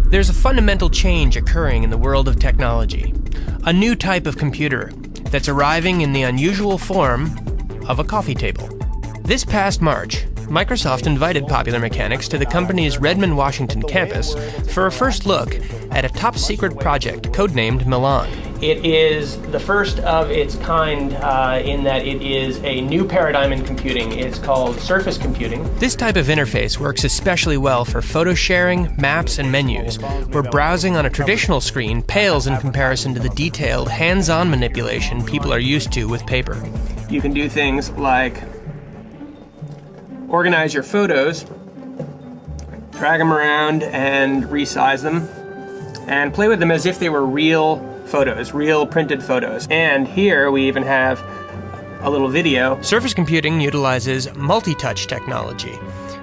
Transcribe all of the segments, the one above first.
There's a fundamental change occurring in the world of technology. A new type of computer that's arriving in the unusual form of a coffee table. This past March, Microsoft invited Popular Mechanics to the company's Redmond, Washington campus for a first look at a top-secret project codenamed Milan. It is the first of its kind in that it is a new paradigm in computing. It's called surface computing. This type of interface works especially well for photo sharing, maps, and menus, where browsing on a traditional screen pales in comparison to the detailed, hands-on manipulation people are used to with paper. You can do things like organize your photos, drag them around and resize them, and play with them as if they were real photos, real printed photos. And here we even have a little video. Surface computing utilizes multi-touch technology,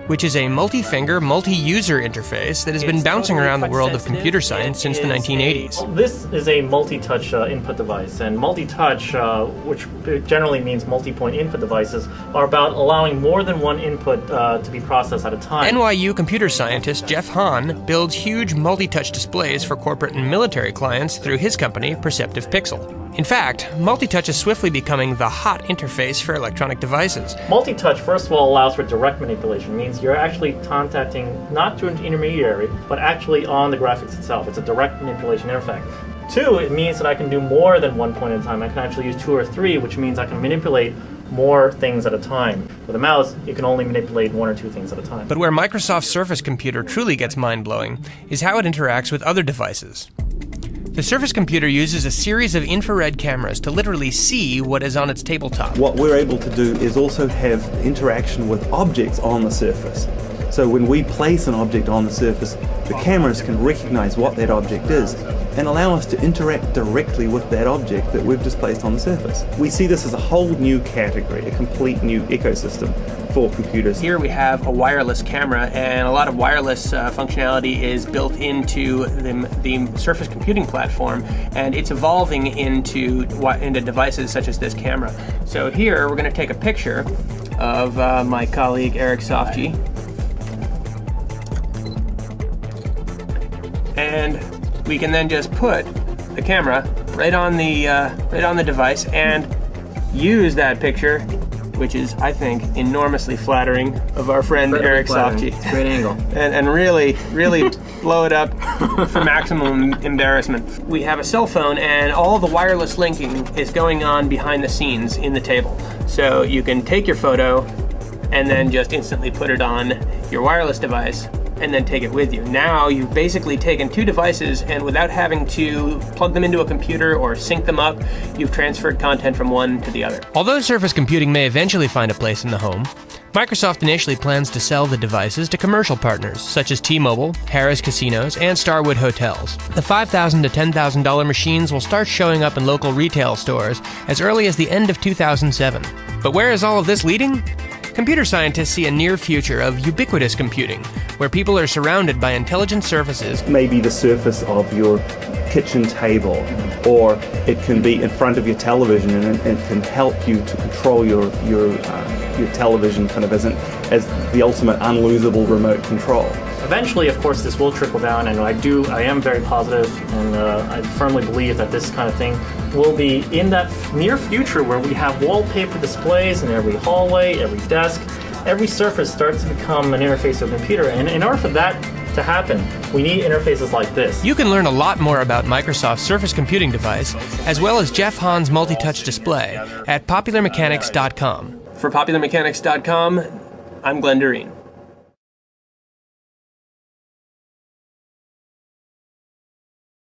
which is a multi-finger, multi-user interface that has been bouncing around the world of computer science since the 1980s. This is a multi-touch input device, and multi-touch, which generally means multi-point input devices, are about allowing more than one input to be processed at a time. NYU computer scientist Jeff Hahn builds huge multi-touch displays for corporate and military clients through his company, Perceptive Pixel. In fact, multi-touch is swiftly becoming the hot interface for electronic devices. Multi-touch, first of all, allows for direct manipulation. It means you're actually contacting not through an intermediary, but actually on the graphics itself. It's a direct manipulation interface. Two, it means that I can do more than one point at a time. I can actually use two or three, which means I can manipulate more things at a time. With a mouse, you can only manipulate one or two things at a time. But where Microsoft's Surface computer truly gets mind-blowing is how it interacts with other devices. The Surface computer uses a series of infrared cameras to literally see what is on its tabletop. What we're able to do is also have interaction with objects on the surface. So when we place an object on the surface, the cameras can recognize what that object is and allow us to interact directly with that object that we've just placed on the surface. We see this as a whole new category, a complete new ecosystem for computers. Here we have a wireless camera, and a lot of wireless functionality is built into the Surface computing platform, and it's evolving into devices such as this camera. So here we're going to take a picture of my colleague Eric Sofji, and we can then just put the camera right on the device and use that picture, which is, I think, enormously flattering of our friend Eric Sofji. It's a great angle. and really blow it up for maximum embarrassment. We have a cell phone, and all the wireless linking is going on behind the scenes in the table. So you can take your photo and then just instantly put it on your wireless device and then take it with you. Now you've basically taken two devices, and without having to plug them into a computer or sync them up, you've transferred content from one to the other. Although Surface computing may eventually find a place in the home, Microsoft initially plans to sell the devices to commercial partners such as T-Mobile, Harrah's Casinos, and Starwood Hotels. The $5,000 to $10,000 machines will start showing up in local retail stores as early as the end of 2007. But where is all of this leading? Computer scientists see a near future of ubiquitous computing, where people are surrounded by intelligent surfaces. Maybe the surface of your kitchen table, or it can be in front of your television, and it can help you to control your television kind of as the ultimate unlosable remote control. Eventually, of course, this will trickle down, and I am very positive, and I firmly believe that this kind of thing will be in that near future where we have wallpaper displays in every hallway, every desk, every surface starts to become an interface to a computer, and in order for that to happen, we need interfaces like this. You can learn a lot more about Microsoft's Surface computing device, as well as Jeff Hahn's multi-touch display, at popularmechanics.com. For popularmechanics.com, I'm Glenn Doreen.